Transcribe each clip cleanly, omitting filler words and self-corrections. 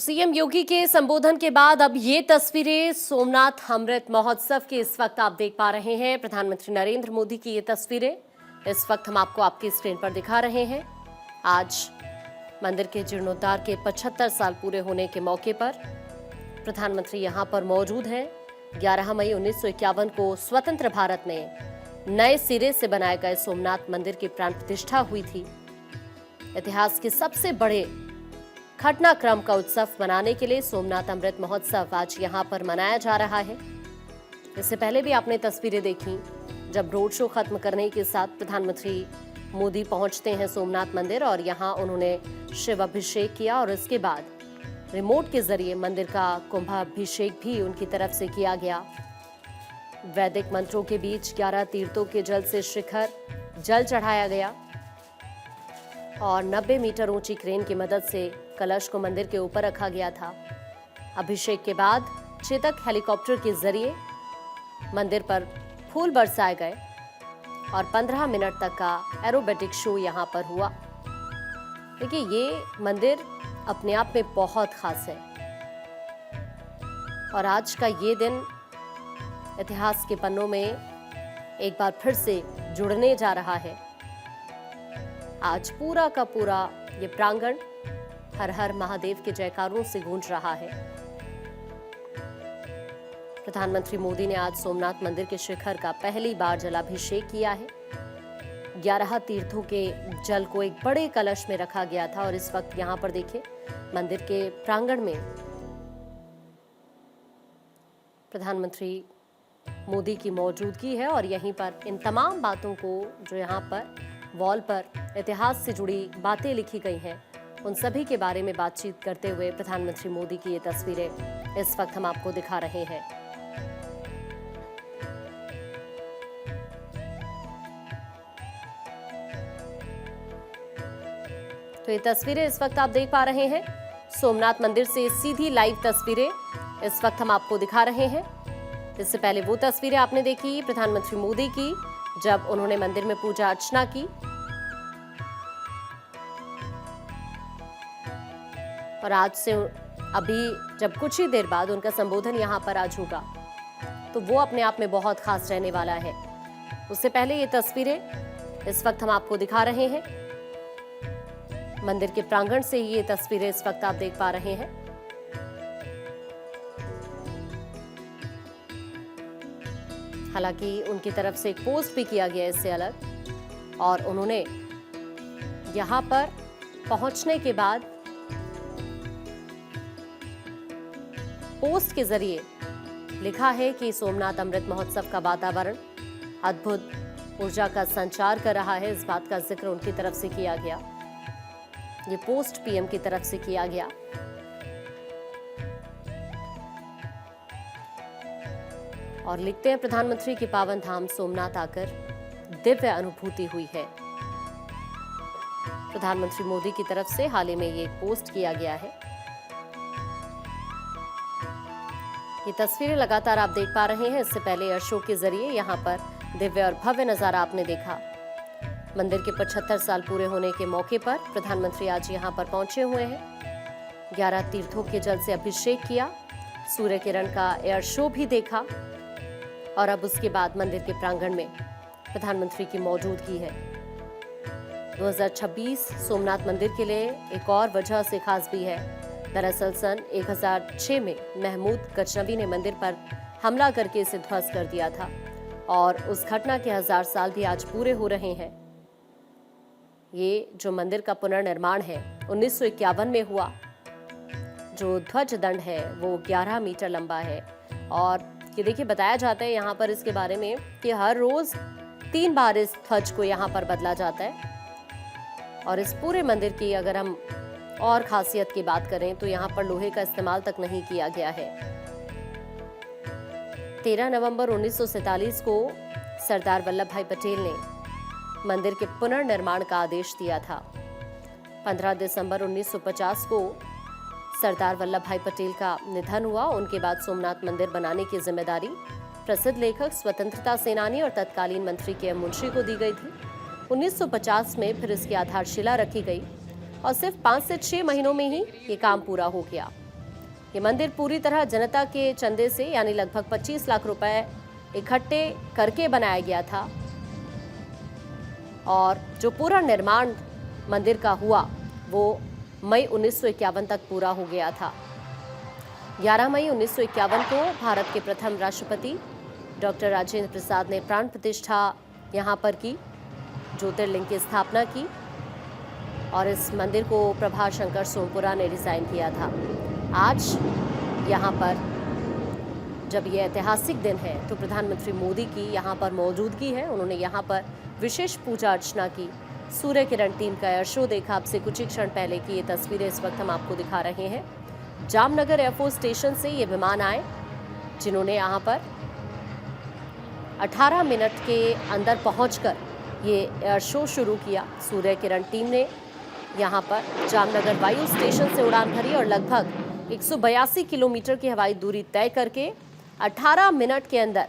CM योगी के संबोधन के बाद अब ये तस्वीरें सोमनाथ अमृत महोत्सव की इस वक्त आप देख पा रहे हैं। प्रधानमंत्री नरेंद्र मोदी की ये तस्वीरें इस वक्त हम आपको आपकी स्क्रीन पर दिखा रहे हैं। आज मंदिर के जीर्णोद्धार के 75 साल पूरे होने के मौके पर प्रधानमंत्री यहां पर मौजूद हैं। 11 मई 1951 को स्वतंत्र भारत में नए सिरे से बनाए गए सोमनाथ मंदिर की प्राण प्रतिष्ठा हुई थी। इतिहास के सबसे बड़े घटनाक्रम का उत्सव मनाने के लिए सोमनाथ अमृत महोत्सव आज यहां पर मनाया जा रहा है। इससे पहले भी आपने तस्वीरें देखी जब रोड शो खत्म करने के साथ प्रधानमंत्री मोदी पहुंचते हैं सोमनाथ मंदिर और यहां उन्होंने शिव अभिषेक किया और इसके बाद रिमोट के जरिए मंदिर का कुंभाभिषेक भी उनकी तरफ से किया गया। वैदिक मंत्रों के बीच 11 तीर्थों के जल से शिखर जल चढ़ाया गया और 90 मीटर ऊंची क्रेन की मदद से कलश को मंदिर के ऊपर रखा गया था। अभिषेक के बाद चेतक हेलीकॉप्टर के जरिए मंदिर पर फूल बरसाए गए और 15 मिनट तक का एरोबेटिक शो यहां पर हुआ। देखिए, ये मंदिर अपने आप में बहुत खास है और आज का ये दिन इतिहास के पन्नों में एक बार फिर से जुड़ने जा रहा है। आज पूरा का पूरा ये प्रांगण हर हर महादेव के जयकारों से गूंज रहा है। प्रधानमंत्री मोदी ने आज सोमनाथ मंदिर के शिखर का पहली बार जलाभिषेक किया है। 11 तीर्थों के जल को एक बड़े कलश में रखा गया था और इस वक्त यहां पर देखिए मंदिर के प्रांगण में प्रधानमंत्री मोदी की मौजूदगी है और यहीं पर इन तमाम बातों को जो यहाँ पर वॉल पर इतिहास से जुड़ी बातें लिखी गई हैं उन सभी के बारे में बातचीत करते हुए प्रधानमंत्री मोदी की ये तस्वीरें इस वक्त हम आपको दिखा रहे हैं। तो ये तस्वीरें इस वक्त आप देख पा रहे हैं सोमनाथ मंदिर से सीधी लाइव तस्वीरें इस वक्त हम आपको दिखा रहे हैं। इससे पहले वो तस्वीरें आपने देखी प्रधानमंत्री मोदी की जब उन्होंने मंदिर में पूजा अर्चना की और आज से अभी जब कुछ ही देर बाद उनका संबोधन यहां पर आज होगा तो वो अपने आप में बहुत खास रहने वाला है। उससे पहले ये तस्वीरें इस वक्त हम आपको दिखा रहे हैं। मंदिर के प्रांगण से ही ये तस्वीरें इस वक्त आप देख पा रहे हैं। हालांकि उनकी तरफ से एक पोस्ट भी किया गया इससे अलग और उन्होंने यहां पर पहुंचने के बाद पोस्ट के जरिए लिखा है कि सोमनाथ अमृत महोत्सव का वातावरण अद्भुत ऊर्जा का संचार कर रहा है। इस बात का जिक्र उनकी तरफ से किया गया। ये पोस्ट पीएम की तरफ से किया गया। और लिखते हैं प्रधानमंत्री की पावन धाम सोमनाथ आकर दिव्य अनुभूति हुई है। प्रधानमंत्री मोदी की तरफ से हाल ही में ये पोस्ट किया गया है। ये तस्वीरें लगातार आप देख पा रहे हैं। इससे पहले एयर शो के जरिए यहाँ पर दिव्य और भव्य नजारा आपने देखा। मंदिर के 75 साल पूरे होने के मौके पर प्रधानमंत्री आज यहाँ पर पहुंचे हुए हैं। 11 तीर्थों के जल से अभिषेक किया, सूर्य किरण का एयर शो भी देखा और अब उसके बाद मंदिर के प्रांगण में प्रधानमंत्री की मौजूदगी है। 2026 सोमनाथ मंदिर के लिए एक और वजह से खास भी है। दरअसल सन 1006 में महमूद गजनवी ने मंदिर पर हमला करके इसे ध्वस्त कर दिया था और उस घटना के 1000 साल भी आज पूरे हो रहे हैं। ये जो मंदिर का पुनर्निर्माण है 1951 में हुआ। जो ध्वज दंड है वो 11 मीटर लंबा है और ये देखिए बताया जाता है यहाँ पर इसके बारे में कि हर रोज 3 बार इस ध्वज को यहाँ पर बदला जाता है। और इस पूरे मंदिर की अगर हम और खासियत की बात करें तो यहाँ पर लोहे का इस्तेमाल तक नहीं किया गया है। 13 नवंबर 1947 को सरदार वल्लभ भाई पटेल ने मंदिर के पुनर्निर्माण का आदेश दिया था। 15 दिसंबर 1950 को सरदार वल्लभ भाई पटेल का निधन हुआ। उनके बाद सोमनाथ मंदिर बनाने की जिम्मेदारी प्रसिद्ध लेखक, स्वतंत्रता सेनानी और तत्कालीन मंत्री के एम मुंशी को दी गई थी। 1950 में फिर इसकी आधारशिला रखी गई और सिर्फ 5 से 6 महीनों में ही ये काम पूरा हो गया। ये मंदिर पूरी तरह जनता के चंदे से यानी लगभग 25 लाख रुपए इकट्ठे करके बनाया गया था और जो पूरा निर्माण मंदिर का हुआ वो मई 1951 तक पूरा हो गया था। 11 मई 1951 को भारत के प्रथम राष्ट्रपति डॉक्टर राजेंद्र प्रसाद ने प्राण प्रतिष्ठा यहाँ पर की, ज्योतिर्लिंग की स्थापना की और इस मंदिर को प्रभा शंकर सोमपुरा ने डिजाइन किया था। आज यहाँ पर जब ये ऐतिहासिक दिन है तो प्रधानमंत्री मोदी की यहाँ पर मौजूदगी है। उन्होंने यहाँ पर विशेष पूजा अर्चना की, सूर्य किरण टीम का एयर शो देखा। आपसे कुछ ही क्षण पहले की ये तस्वीरें इस वक्त हम आपको दिखा रहे हैं। जामनगर एयरफोर्स स्टेशन से ये विमान आए जिन्होंने यहाँ पर 18 मिनट के अंदर पहुंचकर ये एयर शो शुरू किया। सूर्य किरण टीम ने यहाँ पर जामनगर वायु स्टेशन से उड़ान भरी और लगभग 182 किलोमीटर की हवाई दूरी तय करके 18 मिनट के अंदर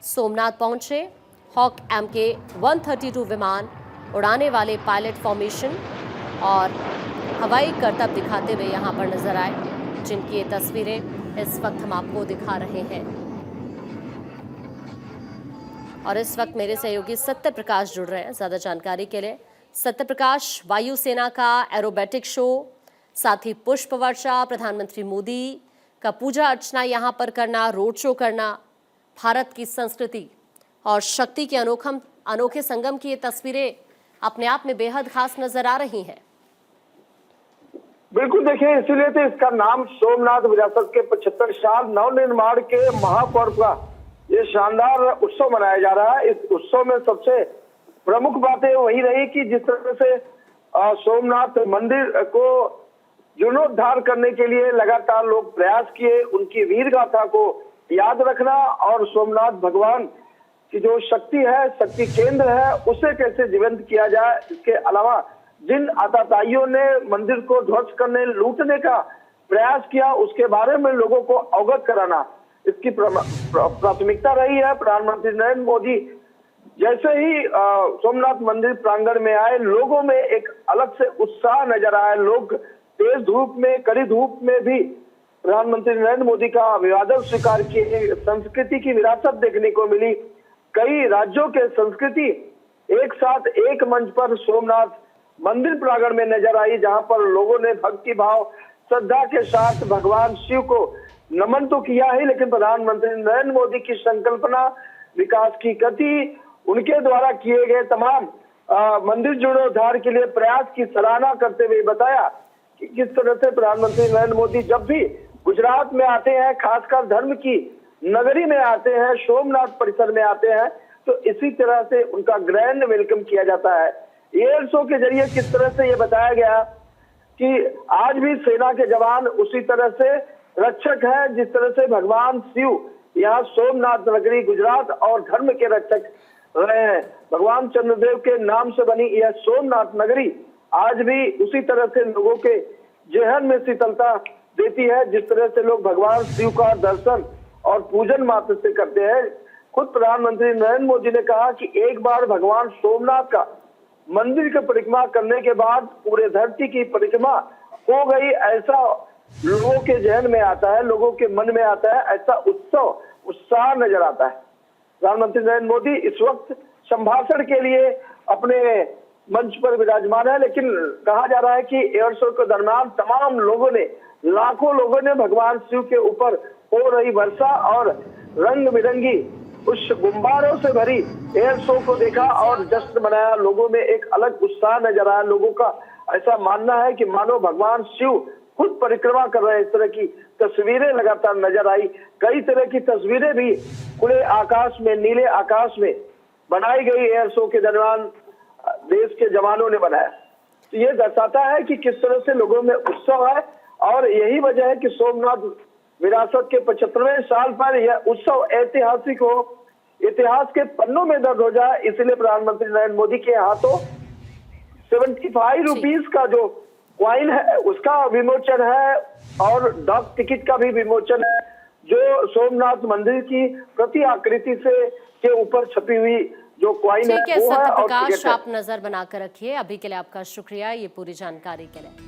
सोमनाथ पहुंचे। हॉक MK-132 विमान उड़ाने वाले पायलट फॉर्मेशन और हवाई करतब दिखाते हुए यहाँ पर नजर आए, जिनकी ये तस्वीरें इस वक्त हम आपको दिखा रहे हैं। और इस वक्त मेरे सहयोगी सत्य प्रकाश जुड़ रहे हैं ज्यादा जानकारी के लिए। सत्य प्रकाश, वायुसेना का एरोबेटिक शो, साथ ही पुष्प वर्षा, प्रधानमंत्री मोदी का पूजा अर्चना यहाँ पर करना, रोड शो करना, भारत की संस्कृति और शक्ति के अनोखे संगम की ये तस्वीरें अपने आप में बेहद खास नजर आ रही हैं। बिल्कुल, देखिए इसीलिए तो इसका नाम सोमनाथ विरासत के 75 साल नवनिर्माण के महापर्व का ये शानदार उत्सव मनाया जा रहा है। इस उत्सव में सबसे प्रमुख बातें वही रही कि जिस तरह से सोमनाथ मंदिर को जीर्णोद्धार करने के लिए लगातार लोग प्रयास किए, उनकी वीर गाथा को याद रखना और सोमनाथ भगवान की जो शक्ति है, शक्ति केंद्र है, उसे कैसे जीवंत किया जाए। इसके अलावा जिन आतताइयों ने मंदिर को ध्वस्त करने, लूटने का प्रयास किया, उसके बारे में लोगों को अवगत कराना इसकी प्राथमिकता रही है। प्रधानमंत्री नरेंद्र मोदी जैसे ही सोमनाथ मंदिर प्रांगण में आए, लोगों में एक अलग से उत्साह नजर आया। लोग तेज धूप में, कड़ी धूप में भी प्रधानमंत्री नरेंद्र मोदी का अभिवादन स्वीकार किए। संस्कृति की विरासत देखने को मिली। कई राज्यों के संस्कृति एक साथ एक मंच पर सोमनाथ मंदिर प्रांगण में नजर आई, जहां पर लोगों ने भक्ति भाव, श्रद्धा के साथ भगवान शिव को नमन तो किया ही, लेकिन प्रधानमंत्री नरेंद्र मोदी की संकल्पना, विकास की गति, उनके द्वारा किए गए तमाम मंदिर जीर्णोद्धार के लिए प्रयास की सराहना करते हुए बताया कि किस तरह से प्रधानमंत्री नरेंद्र मोदी जब भी गुजरात में आते हैं, खासकर धर्म की नगरी में आते हैं, सोमनाथ परिसर में आते हैं, तो इसी तरह से उनका ग्रैंड वेलकम किया जाता है। एयर शो के जरिए किस तरह से ये बताया गया कि आज भी सेना के जवान उसी तरह से रक्षक है, जिस तरह से भगवान शिव यहाँ सोमनाथ नगरी गुजरात और धर्म के रक्षक रहे हैं। भगवान चंद्रदेव के नाम से बनी यह सोमनाथ नगरी आज भी उसी तरह से लोगों के जेहन में शीतलता देती है, जिस तरह से लोग भगवान शिव का दर्शन और पूजन मात्र से करते हैं। खुद प्रधानमंत्री नरेंद्र मोदी ने कहा कि एक बार भगवान सोमनाथ का मंदिर की परिक्रमा करने के बाद पूरे धरती की परिक्रमा हो गई, ऐसा लोगों के जहन में आता है, लोगों के मन में आता है, ऐसा उत्साह नजर आता है। प्रधानमंत्री नरेंद्र मोदी इस वक्त संभाषण के लिए अपने मंच पर विराजमान है, लेकिन कहा जा रहा है कि एयर शो के दरमियान तमाम लोगों ने, लाखों लोगों ने भगवान शिव के ऊपर हो रही वर्षा और रंग बिरंगी उस गुब्बारों से भरी एयर शो को देखा और जश्न मनाया। लोगों में एक अलग उत्साह नजर आया। लोगों का ऐसा मानना है कि मानो भगवान शिव खुद परिक्रमा कर रहे हैं। इस तरह की तस्वीरें लगातार नजर आई। कई तरह की तस्वीरें भी खुले आकाश में, नीले आकाश में बनाई गई एयर शो के दरमियान देश के जवानों ने बनाया। तो ये दर्शाता है कि किस तरह से लोगों में उत्सव है और यही वजह है कि सोमनाथ विरासत के 75वें साल पर यह उत्सव ऐतिहासिक हो, इतिहास के पन्नों में दर्ज हो जाए। इसलिए प्रधानमंत्री नरेंद्र मोदी के हाथों 75 रुपीज का जो क्वाइन है उसका विमोचन है और डाक टिकट का भी विमोचन है, जो सोमनाथ मंदिर की प्रति आकृति से के ऊपर छपी हुई जो क्वाइन है। ठीक है सत्य प्रकाश, आप नजर बनाकर रखिए। अभी के लिए आपका शुक्रिया ये पूरी जानकारी के लिए।